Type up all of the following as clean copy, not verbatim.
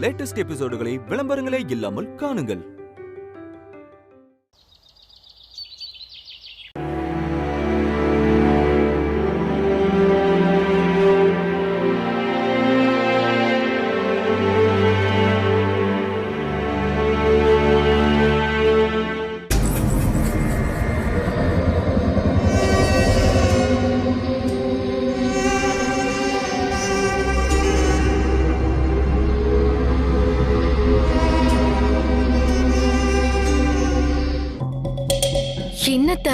Latest எபிசோடுகளை விளம்பரங்களே இல்லாமல் காணுங்கள். என்னத்த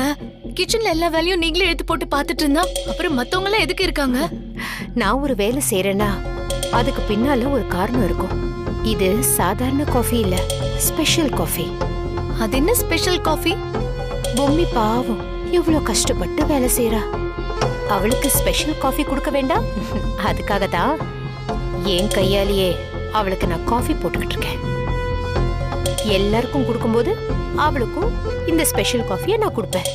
கிச்சன்ல எல்லா வேலையும் நீங்களே எடுத்து போட்டு பாத்துட்டு இருந்தா அப்புறம் மத்தவங்க எல்லாம் எதுக்கு இருக்காங்க? நான் ஒரு வேலை செய்யறேன்னா அதுக்கு பின்னால ஒரு காரணம் இருக்கும். இது சாதாரண காஃபி இல்ல, ஸ்பெஷல் காஃபி. அது என்ன ஸ்பெஷல் காஃபி? பொம்மி பாவம் எவ்வளவு கஷ்டப்பட்டு வேலை செய்யறா. அவளுக்கு ஸ்பெஷல் காஃபி கொடுக்க வேண்டாம்? அதுக்காக தான் என் கையாலேயே அவளுக்கு நான் காஃபி போட்டுக்கிட்டு இருக்கேன். எல்லாருக்கும் கொடுக்கும்போது அவளுக்கும் இந்த ஸ்பெஷல் காஃபியை நான் கொடுப்பேன்.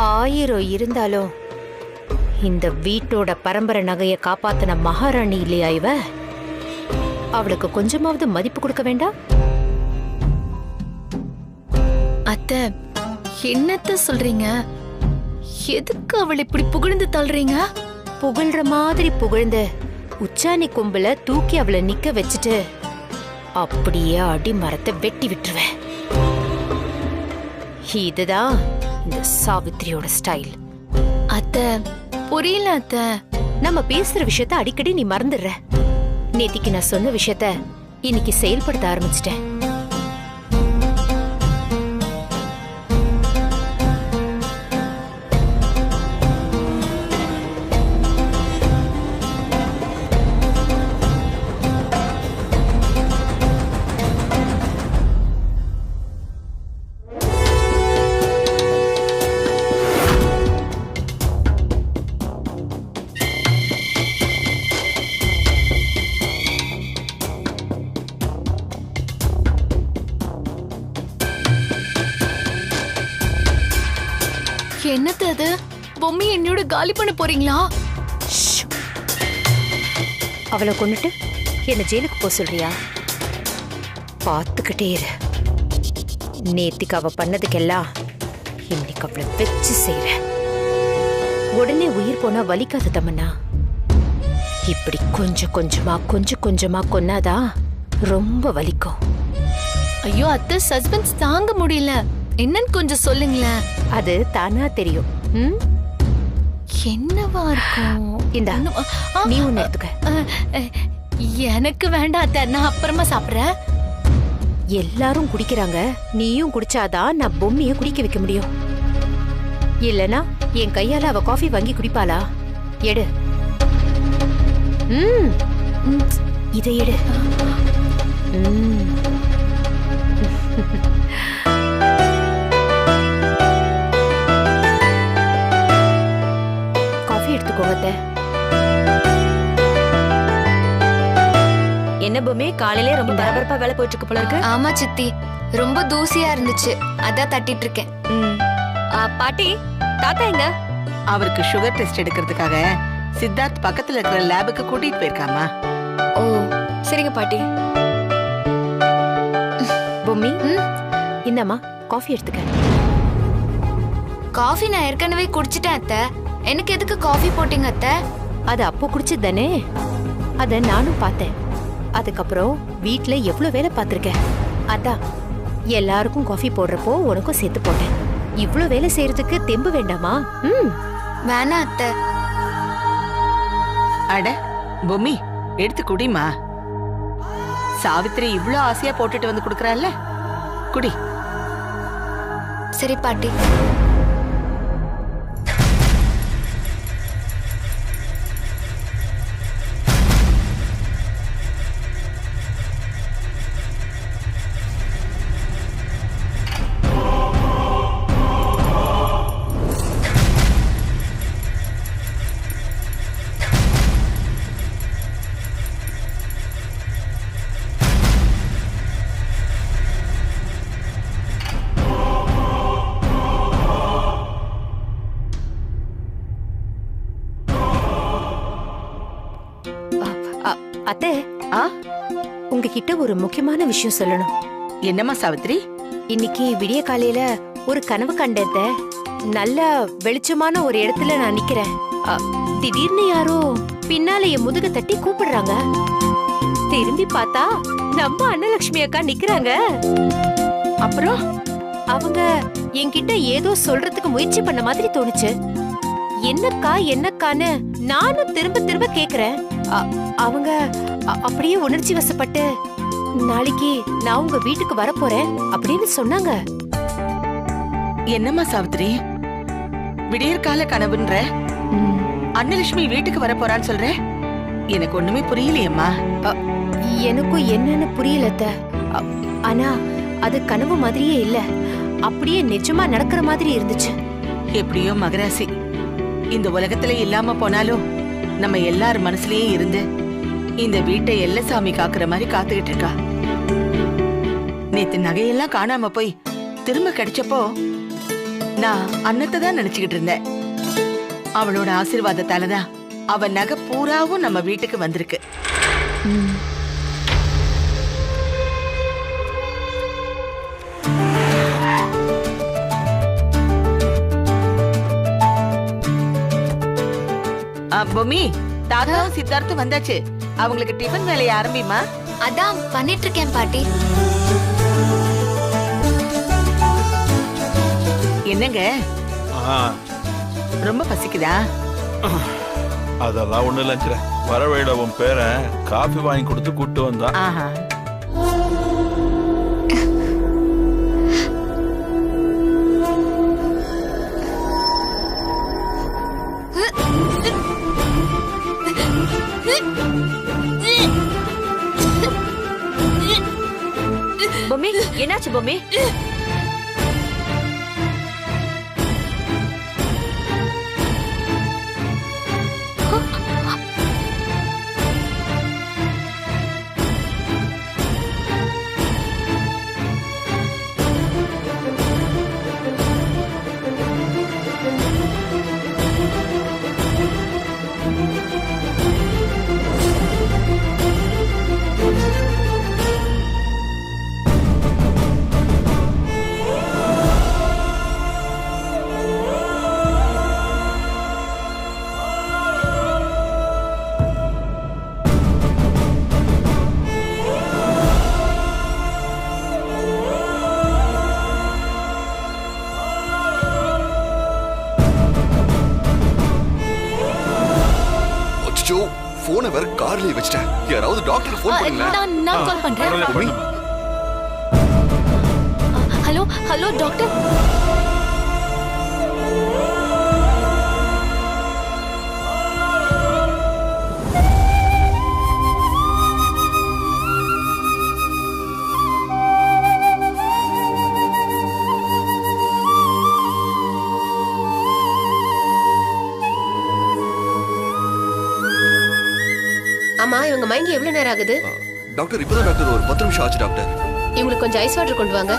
1000 இருந்தாலும் இந்த வீட்டோட பரம்பரை நகையை காப்பாத்தின மகாராணி இல்லையா இவ? அவளுக்கு கொஞ்சமாவது மதிப்பு கொடுக்க வேண்டாம்? அத்தை, என்னத்த சொல்றீங்க? எதுக்கு அவளை இப்படி புகழ்ந்து தள்ளுறீங்க? புகழ்ற மாதிரி புகழ்ந்து உச்சாணி கொம்புல தூக்கி அவளை நிக்க வச்சுட்டு அப்படியே அடி மரத்தை வெட்டி விட்டுருவேன். இதுதான் இந்த சாவித்திரியோட ஸ்டைல். அத்தை, புரியல அத்தை. நம்ம பேசுற விஷயத்த அடிக்கடி நீ மறந்துடுற. நேத்திக்கு நான் சொன்ன விஷயத்த இன்னைக்கு செயல்படுத்த ஆரம்பிச்சிட்டேன். என்னத்த அது? பொம்மி என்னோட காலி பண்ண போறீங்களா? அவளை கொண்டுட்டு என்ன ஜெயிலுக்கு போக சொல்றியா? பார்த்துக்கிட்டே இரு. நேத்திக்கு அவ பண்ணதுக்கெல்லாம் இன்னைக்கு அவளை வச்சு செய்யறேன். உடனே உயிர் போனா வலிக்காது தமன்னா. இப்படி கொஞ்சம் கொஞ்சமா கொன்னாதான் ரொம்ப வலிக்கும். ஐயோ அத்தை, சஸ்பென்ஸ் தாங்க முடியல. என்னன்னு கொஞ்சம் சொல்லுங்களேன். அது தானா தெரியும். என்னவா இருக்கும்? இந்தா, நீ ஒண்ணு எடுத்துக்க. எனக்கு வேண்டாம் அத்தை, நான் அப்புறமா சாப்பிடுறேன். எல்லாரும் குடிக்கிறாங்க, நீயும் குடிச்சாதான் நான் பொம்மிய குடிக்க வைக்க முடியும். இல்லனா என் கையால அவ காஃபி வாங்கி குடிப்பாளா? எடு. இதை எடு. என்ன பொம்மி, காலையிலே ரொம்ப பரபரப்பா வேலை போயிட்டு இருக்கு போல இருக்கு. ஆமா சித்தி, ரொம்ப தூசியா இருந்துச்சு, அதான் தட்டிட்டு இருக்கேன். பாட்டி, தாத்தா எங்க? அவருக்கு சுகர் டெஸ்ட் எடுக்கிறதுக்காக சித்தார்த் பக்கத்துல இருக்கிற லேபுக்கு கூட்டிட்டு போயிருக்காமா. ஓ சரிங்க பாட்டி. பொம்மி, இந்தம்மா காஃபி எடுத்துக்க. காஃபி நான் ஏற்கனவே குடிச்சிட்டேன் அத்தை. எனக்கு எதுக்கு காஃபி போட்டீங்க அத்தை? அது அப்போ குடிச்சது தானே, அத நானும் பார்த்தேன். அதுக்கப்புறம் வீட்ல எவ்வளவு வேலை பார்த்திருக்கேன். அதான் எல்லாருக்கும் காஃபி போடுறப்போ உனக்கும் சேர்த்து போட்டேன். இவ்ளோ வேலை செய்யறதுக்கு தெம்பு வேண்டாமா? வேணா அத்தை. அட பொம்மி, எடுத்து குடிமா. சாவித்திரி இவ்ளோ ஆசையா போட்டுட்டு வந்து குடுக்கறாள்ல, குடி. சரி பாட்டி. அத்தை, உங்ககிட்ட ஒரு முக்கியமான விஷயம் சொல்லணும். என்னம்மா சாவித்ரி? இன்னைக்கு விடிய காலையில ஒரு கனவு கண்டத. நல்ல வெளிச்சமான ஒரு இடத்துல நான் நிக்கிறேன். திடீர்னு யாரோ பின்னால என் முதுக தட்டி கூப்பிடுறாங்க. திரும்பி பார்த்தா நம்ம அன்னலட்சுமி அக்கா நிக்கிறாங்க. அப்புறம் அவங்க என்கிட்ட ஏதோ சொல்றதுக்கு முயற்சி பண்ண மாதிரி தோணுச்சு. என்னக்கா என்னக்கான்னு நானும் திரும்ப திரும்ப கேக்குறேன். அவங்க அப்படியே உணர்ச்சி வசப்பட்டு நாளைக்கு நான் உங்க வீட்டுக்கு வரப்போறேன் அப்படின்னு சொன்னாங்க. என்னம்மா சாவித்ரி, விடியற்கால கனவுன்ற? அன்னலட்சுமி வீட்டுக்கு வர போறான்னு சொல்ற? எனக்கு ஒண்ணுமே புரியலையம்மா. எனக்கும் என்னன்னு புரியல அத்தை. ஆனா அது கனவு மாதிரியே இல்ல, அப்படியே நிஜமா நடக்கிற மாதிரி இருந்துச்சு. எப்படியோ மகராசி இந்த உலகத்துல இல்லாம போனாலும் நம்ம எல்லார் மனசுலயும் இருந்து இந்த வீட்டை எல்லசாமி காக்குற மாதிரி காத்துக்கிட்டு இருக்கா. நேத்து நகையெல்லாம் காணாம போய் திரும்ப கிடைச்சப்போ நான் அன்னத்தை தான் நினைச்சுக்கிட்டு இருந்தேன். அவளோட ஆசீர்வாதத்தாலதான் அவ நகை பூராவும் நம்ம வீட்டுக்கு வந்திருக்கு. பொம்மி, தாத்தாவும் சித்தார்த்தும் வந்தாச்சு. அவங்களுக்கு டிஃபன் வேலையை ஆரம்பிமா. அதான் பண்ணிட்டு இருக்கேன் பாட்டி. என்னங்க ரொம்ப பசிக்குதா? அதெல்லாம் ஒண்ணு இல்ல. வரவேட உன் பேரன் காஃபி வாங்கி கொடுத்து கூட்டு வந்தான். ஆஹா. பொம்மி, என்னாச்சு பொம்மி? போனை வேற கார்லயே வச்சிட்டேன். யாராவது டாக்டர் ஃபோன் பண்ணுங்க. நான் கால் பண்றேன். Hello hello doctor. ஆமா, இவங்க மைண்ட் எவ்வளவு நேரம் ஆகுது? டாக்டர் இப்பதான் டாக்டர் ஒரு 10 நிமிஷம் ஆச்சு டாக்டர். இவங்களுக்கு கொஞ்சம் ஐஸ் வாட்டர் கொண்டு வாங்க.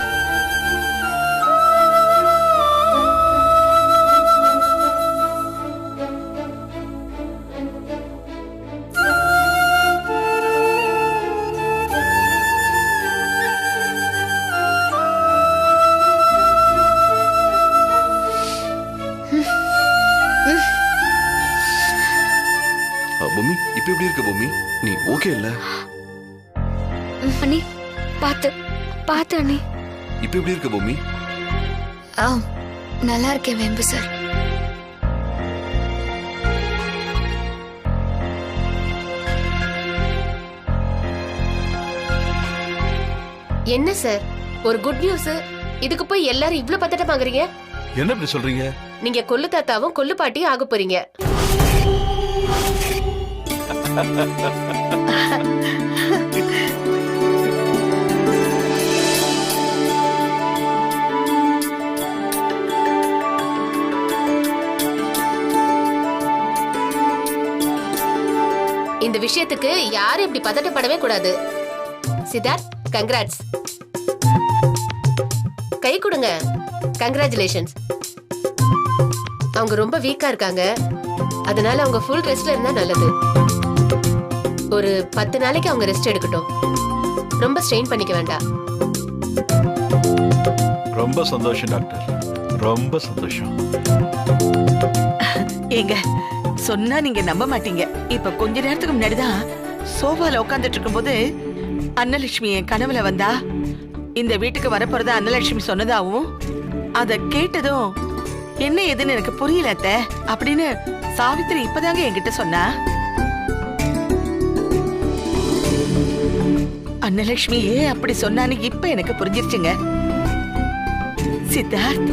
பொம்மி, இப்ப எப்படி இருக்க பொம்மி? நீ ஓகே இல்ல? அண்ணி பாத்து பாத்து அண்ணி. இப்ப எப்படி இருக்க பொம்மி? நல்லா இருக்கேன் வேம்பு சார். என்ன சார் ஒரு குட் நியூஸ், இதுக்கு போய் எல்லாரும் இவ்ளோ பதட்டமாகறீங்க? என்ன இப்படி சொல்றீங்க? நீங்க கொல்லு தாத்தாவும் கொல்லு பாட்டியும் ஆக போறீங்க. இந்த விஷயத்துக்கு யாரும் இப்படி பதட்டப்படவே கூடாது. சித்தார்த், கங்க்ராட்ஸ். கை கொடுங்க. கங்க்ராச்சுலேஷன்ஸ். அவங்க ரொம்ப வீக்கா இருக்காங்க, அதனால அவங்க ஃபுல் ரெஸ்ட்ல இருந்தா நல்லது. ஒரு 10 நாளைக்கு அவங்க ரெஸ்ட் எடுக்கட்டும். ரொம்ப ஸ்ட்ரெயின் பண்ணிக்க வேண்டாம். ரொம்ப சந்தோஷம் டாக்டர், ரொம்ப சந்தோஷம். ஏங்க சொன்னா நீங்க நம்ப மாட்டீங்க. இப்ப கொஞ்ச நேரத்துக்கு முன்னாடிதான் சோஃபால உட்காந்துட்டு இருக்கும்போது அன்னலட்சுமி என் கனவுல வந்தா. இந்த வீட்டுக்கு வரப்போறத அன்னலட்சுமி சொன்னதாவும் அத கேட்டதும் என்ன ஏதுன்னு எனக்கு புரியல அத்தை அப்படின்னு சாவித்திரி இப்பதாங்க என்கிட்ட சொன்னா. அன்னலட்சுமி ஏன் அப்படி சொன்னான்னு இப்ப எனக்கு புரிஞ்சிருச்சுங்க. சித்தார்த்,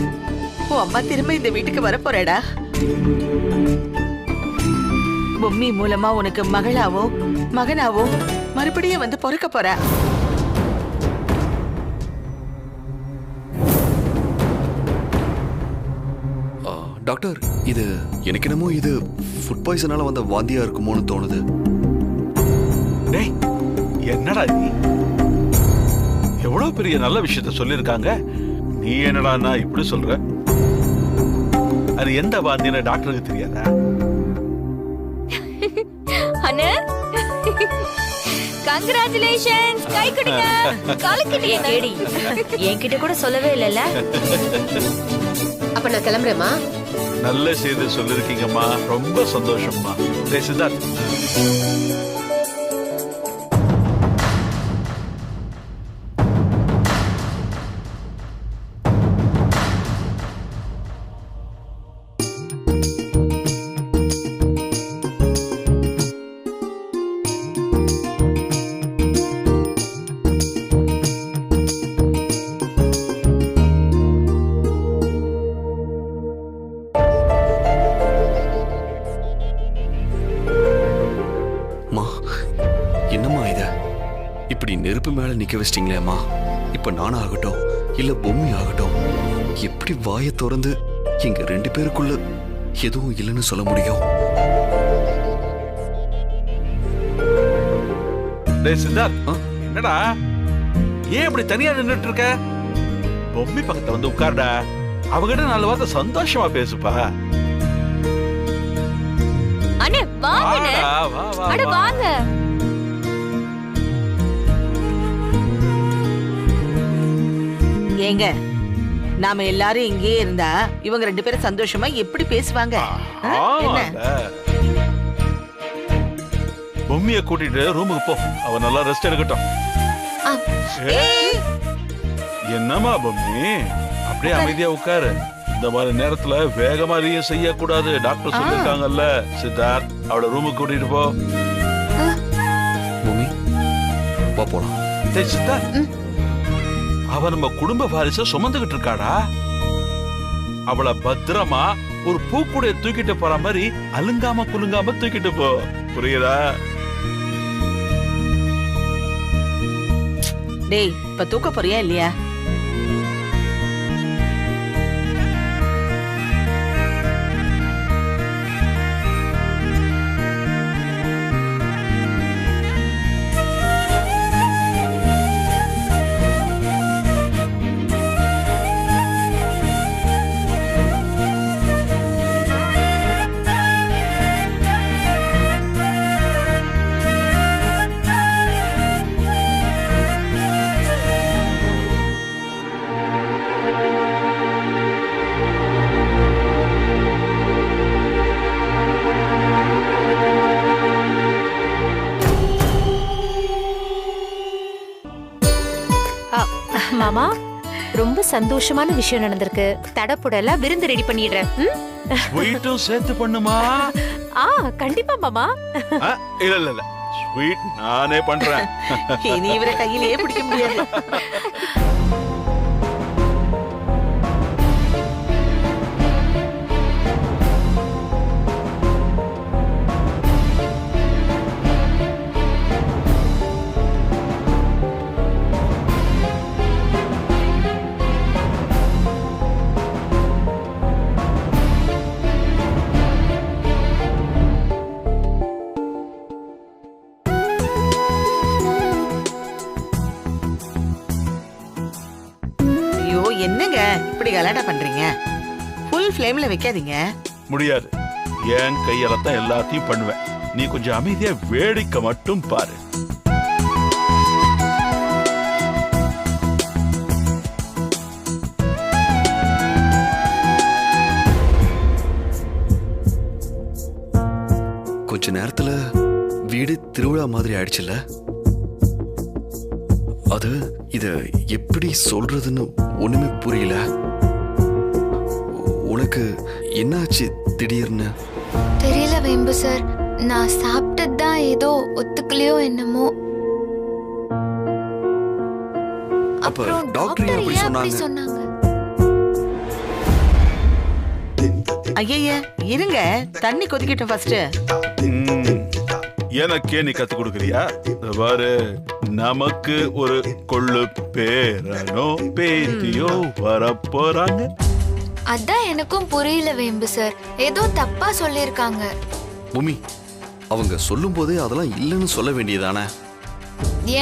உன் அம்மா திரும்ப இந்த வீட்டுக்கு வரப்போறடா. பொம்மி மூலமா உனக்கு மகளாவோ மகனாவோ மறுபடியும் வந்து பொறுக்க போற. டாக்டர், இது எனக்கு என்னமோ இது ஃபுட் பாய்சனால வந்த வாந்தியா இருக்குமோன்னு தோணுது. டேய், என்னடா நீ எவ்வளவு பெரிய நல்ல விஷயத்த சொல்லிருக்காங்க, நீ என்னடா இப்படி சொல்ற? அது எந்த வாந்தின்னு டாக்டருக்கு தெரியாதா? அண்ணே கங்க்ராச்சுலேஷன்ஸ், கை கொடுங்க. காலுக்கு கேடி என்கிட்ட கூட சொல்லவே இல்லைல்ல. அப்ப நான் கிளம்புறேம்மா. நல்ல செய்தி சொல்லிருக்கீங்கம்மா, ரொம்ப சந்தோஷம்மா. டேய் சித்தார்த், என்னம்மா இது இப்படி நெருப்பு மேல நிக்க வச்சிட்டீங்களேம்மா. இப்ப நானா ஆகட்டும் இல்ல பொம்மி ஆகட்டும், எப்படி வாயை திறந்து எங்க 2 பேருக்குள்ள எதுவும் இல்லைன்னு சொல்ல முடியும்? டேய் சித்தார்த், என்னடா ஏன் இப்படி தனியா நின்னுட்டு இருக்க? பொம்மி பக்கத்துல வந்து உட்கார்டா, அவகிட்ட 4 வார்த்தை சந்தோஷமா பேசுப்பா. அண்ணே வாங்க, வா வா அட வாங்க. ஏங்க நாம எல்லாரும் இங்கே இருந்தா இவங்க 2 பேரும் சந்தோஷமா எப்படி பேசுவாங்க? என்ன பொம்மிய கூட்டிட்டு ரூமுக்கு போ, அவ நல்லா ரெஸ்ட் எடுக்கட்டும். என்னம்மா பொம்மி, அப்படியே அமைதியா உட்காரு. இந்த மாதிரி நேரத்துல வேகமா எதையும் செய்யக்கூடாது, டாக்டர் சொல்லிருக்காங்கல்ல. சித்தார்த், அவளை ரூமுக்கு கூட்டிட்டு போ. பொம்மி வா போலாம். டேய் சித்தார்த், அவ நம்ம குடும்ப வாரிச சுமந்துகிட்டு இருக்காடா. அவளை பத்திரமா ஒரு பூக்குடைய தூக்கிட்டு போற மாதிரி அலுங்காம குலுங்காம தூக்கிட்டு போ, புரியுதா? டேய், இப்ப தூக்க போறியா இல்லையா? மாமா, ரொம்ப சந்தோஷமான விஷயம் நடந்திருக்கு. தடப்புடலாம் விருந்து ரெடி பண்ணிடுறேன். ஸ்வீட்டும் சேர்த்து பண்ணுமா? கண்டிப்பா மாமா. இல்ல இல்ல இல்ல, ஸ்வீட் நானே பண்றேன். இனி இவரை கையிலேயே பிடிக்க முடியாது. என்னங்க இப்படி கலாட்டா பண்றீங்க? ஃபுல் ஃப்ளேம்ல வைக்காதீங்க. முடியாது, என் கையால தான் எல்லாத்தையும் பண்ணுவேன். நீ கொஞ்சம் அமைதியா வேடிக்கை மட்டும் பாரு. கொஞ்ச நேரத்துல வீடு திருவிழா மாதிரி ஆயிடுச்சுல்ல. அது இத எப்படி சொல்றதுன்னு ஒண்ணுமே புரியல. உனக்கு என்னாச்சு திடீர்னு? தெரியல வேம்பு சார், நான் சாப்பிட்டது தான் ஏதோ ஒத்துக்கலையோ என்னமோ. அப்ப டாக்டர் அப்படி சொன்னாங்க. ஐயா இருங்க, தண்ணி கொதிக்கட்டும் ஃபர்ஸ்ட். எனக்கே நீ கத்து கொடுக்கறியா? பாரு, நமக்கு ஒரு கொள்ளு பேரனோ பேத்தியோ வரப்போறாங்க. அதான் எனக்கும் புரியல வேம்பு சார், ஏதோ தப்பா சொல்லிருக்காங்க. பூமி, அவங்க சொல்லும் போதே அதெல்லாம் இல்லைன்னு சொல்ல வேண்டியதானே?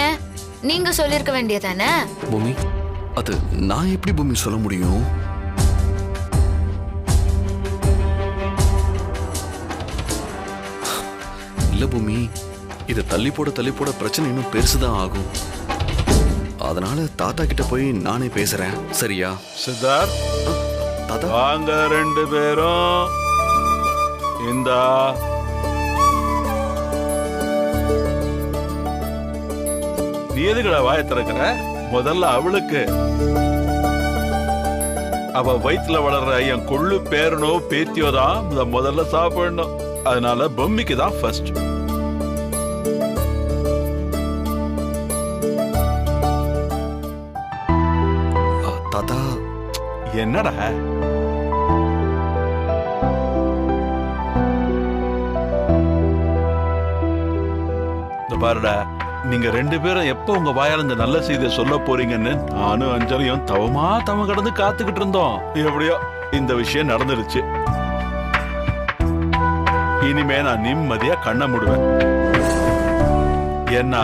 ஏன் நீங்க சொல்லிருக்க வேண்டியதானே? பூமி, அது நான் எப்படி பூமி சொல்ல முடியும்? இல்ல பூமி, இத தள்ளி போட பிரச்சனை இன்னும் பெருசுதான் ஆகும். அதனால தாத்தா கிட்ட போய் நானே பேசுறேன், சரியா? சித்தார்த், தாத்தா வாங்க ரெண்டு பேரும். இந்தா நீ எதுக்குடா வாய திறக்கிற? முதல்ல அவளுக்கு. அவ வயிற்றுல வளர்ற என் கொள்ளு பேரனோ பேத்தியோ தான் முதல்ல சாப்பிடணும். அதனால பொம்மிக்கு தான் ஃபர்ஸ்ட். தாத்தா என்னடா? பாருடா, நீங்க ரெண்டு பேரும் எப்ப உங்க வாயால இந்த நல்ல செய்தியை சொல்ல போறீங்கன்னு நானும் அஞ்சலியும் தவமா தவ கடந்து காத்துக்கிட்டு இருந்தோம். எப்படியோ இந்த விஷயம் நடந்துருச்சு. இனிமே நான் நிம்மதியா கண்ண மூடுவேன். ஏன்னா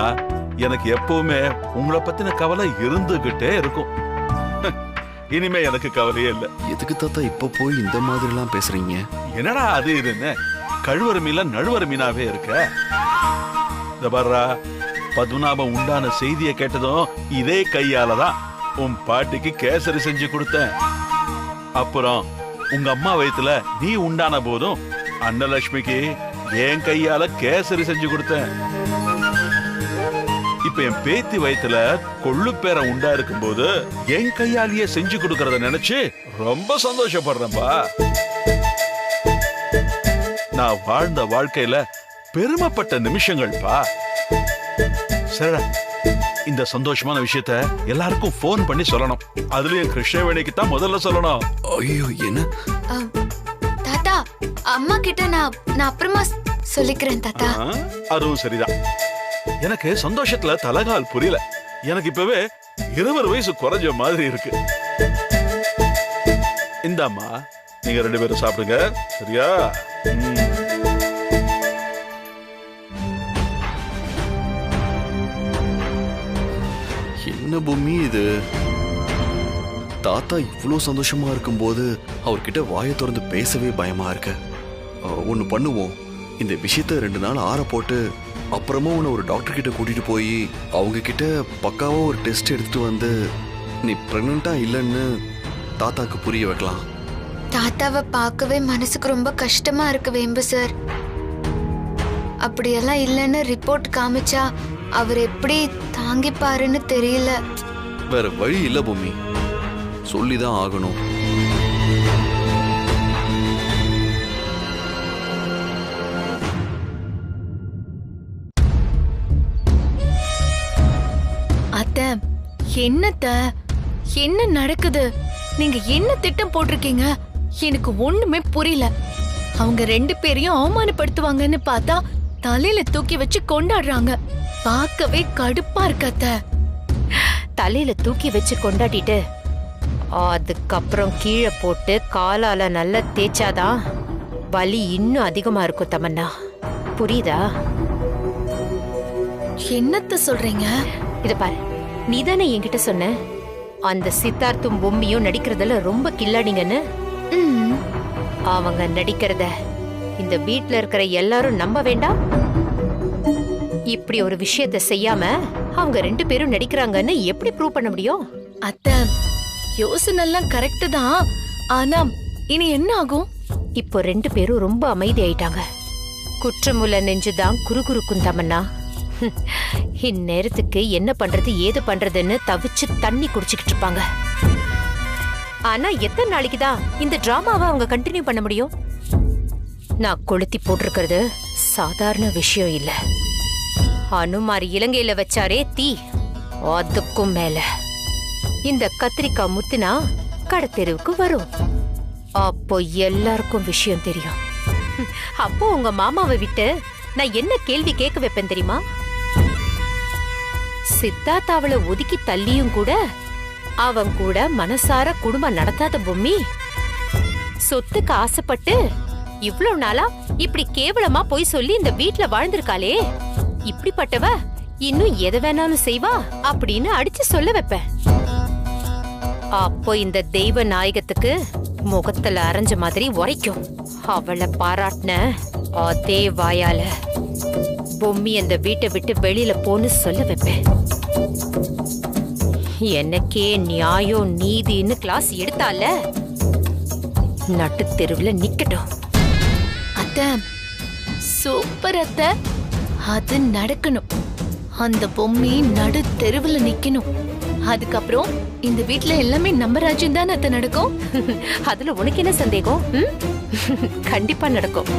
எனக்கு எப்பவுமே உங்களை பத்தின கவலை இருந்துகிட்டே இருக்கும். இனிமே எனக்கு கவலையே இல்லை. எதுக்கு தாத்தா இப்ப போய் இந்த மாதிரி எல்லாம் பேசுறீங்க? என்னடா அது இதுன்னு கழுவற மீன்ல நழுவற மீனாவே இருக்க. இந்த பாருடா, பத்மநாபம் உண்டான செய்தியை கேட்டதும் இதே கையாலதான் உன் பாட்டிக்கு கேசரி செஞ்சு கொடுத்தேன். அப்புறம் உங்க அம்மா வயித்துல நீ உண்டான போதும் அன்னலட்சுமிக்கு என் கையால கேசரி செஞ்சு கொடுத்தேன். இப்ப என் பேத்தி வயித்துல கொள்ளு பேர உண்டா இருக்கும் போது என் கையாலேயே செஞ்சு கொடுக்கறத நினைச்சு ரொம்ப சந்தோஷப்படுறேன்பா. நான் வாழ்ந்த வாழ்க்கையில பெருமைப்பட்ட நிமிஷங்கள்பா. சரி, இந்த சந்தோஷமான விஷயத்த எல்லாருக்கும் போன் பண்ணி சொல்லணும். அதுலயும் கிருஷ்ணவேணிக்கு தான் முதல்ல சொல்லணும். ஐயோ, என்ன தாத்தா, அம்மா கிட்ட நான் அப்புறமா சொல்லிக்கிறேன் தாத்தா. அதுவும் சரிதான். எனக்கு சந்தோஷத்துல தலகால் புரியல. எனக்கு இப்பவே 20 வயசு குறைஞ்ச மாதிரி இருக்கு. இந்தாம்மா, நீங்க ரெண்டு பேரும் சாப்பிடுங்க, சரியா? என்ன பூமி இது? தாத்தா இவ்வளவு சந்தோஷமா இருக்கும்போது அவர்கிட்ட வாயை திறந்து பேசவே பயமா இருக்க. ஒண்ணு பண்ணுவோம், இந்த விஷயத்த 2 நாள் ஆற போட்டு அப்புறமா உன்னை ஒரு டாக்டர் கிட்ட கூட்டிட்டு போய் அவங்க கிட்ட பக்காவா ஒரு டெஸ்ட் எடுத்துட்டு வந்து நீ பிரெக்னண்டா இல்லைன்னு தாத்தாக்கு புரிய வைக்கலாம். தாத்தாவை பார்க்கவே மனசுக்கு ரொம்ப கஷ்டமா இருக்கு வேம்பு சார். அப்படியெல்லாம் இல்லைன்னு ரிப்போர்ட் காமிச்சா அவர் எப்படி தாங்கிப்பாருன்னு தெரியல. வேற வழி இல்ல பூமி, சொல்லிதான் ஆகணும். அத்த, என்னத்த, என்ன நடக்குது? நீங்க என்ன திட்டம் போட்டிருக்கீங்க? எனக்கு ஒண்ணுமே புரியல. அவங்க 2 பேரையும் அவமானப்படுத்துவாங்கன்னு பார்த்தா தலையில தூக்கி வச்சு கொண்டாடுறாங்க. பார்க்கவே கடுப்பா இருக்காத்த. தலையில தூக்கி வச்சு கொண்டாடிட்டு அதுக்கப்புறம் கீழே போட்டு காலால நல்லா தேய்ச்சாதான் வலி இன்னும் அதிகமா இருக்கும் தமன்னா, புரியுதா? என்னத்த சொல்றீங்க? இத பாரு, நீதானே என்கிட்ட சொன்ன அந்த சித்தார்த்தும் பொம்மியும் நடிக்கிறதுல ரொம்ப கில்லாடிங்கன்னு. அவங்க நடிக்கிறத இந்த வீட்ல இருக்கிற எல்லாரும் நம்ப வேண்டாம். இப்படி ஒரு விஷயத்த செய்யாம அவங்க 2 பேரும் நடிக்கிறாங்கன்னு எப்படி ப்ரூவ் பண்ண முடியும்? அத்த யோசனை எல்லாம் கரெக்ட் தான். ஆனா இனி என்ன ஆகும்? இப்போ 2 பேரும் ரொம்ப அமைதி ஆயிட்டாங்க. குற்றமுள்ள நெஞ்சுதான் குறுகுறுக்கும் தமன்னா. இந்நேரத்துக்கு என்ன பண்றது ஏது பண்றதுன்னு தவிச்சு தண்ணி குடிச்சுக்கிட்டு இருப்பாங்க. ஆனா எத்தனை நாளைக்கு தான் இந்த டிராமாவை அவங்க கண்டினியூ பண்ண முடியும்? நான் கொளுத்தி போட்டிருக்கிறது சாதாரண விஷயம் இல்ல. அனுமாரி இலங்கையில வச்சாரே தீ, அதுக்கும் மேல இந்த கத்திரிக்காய் முத்துனா கடத்தெருவுக்கு வரும். அப்போ எல்லாருக்கும் விஷயம் தெரியும். அப்போ உங்க மாமாவை விட்டு நான் என்ன கேள்வி கேட்க வைப்பேன் தெரியுமா? சித்தார்த் அவளை ஒதுக்கி தள்ளியும் கூட அவன் கூட மனசார குடும்பம் நடத்தாத பொம்மி சொத்துக்கு ஆசைப்பட்டு இவ்வளவு நாளா இப்படி கேவலமா போய் சொல்லி இந்த வீட்ல வாழ்ந்திருக்காளே, இப்படிப்பட்டவ இன்னும் எதை வேணாலும் செய்வா அப்படின்னு அடிச்சு சொல்ல வைப்பேன். அப்போ இந்த தெய்வ நாயகத்துக்கு முகத்துல அரைஞ்ச மாதிரி உரைக்கும். அவளை பாராட்டின அதே வாயால பொம்மி அந்த வீட்டை விட்டு வெளியில போன்னு சொல்ல வைப்பேன். எனக்கே நியாயம் நீதின்னு கிளாஸ் எடுத்தால நட்டு தெருவுல நிக்கட்டும். அத்த சூப்பர் அத்த, அது நடக்கணும். அந்த பொம்மி நடு தெருவுல நிக்கணும். அதுக்கப்புறம் இந்த வீட்ல எல்லாமே நம்ம ராஜ்யம் தான் அத்த நடக்கும். அதுல உனக்கு என்ன சந்தேகம்? கண்டிப்பா நடக்கும்.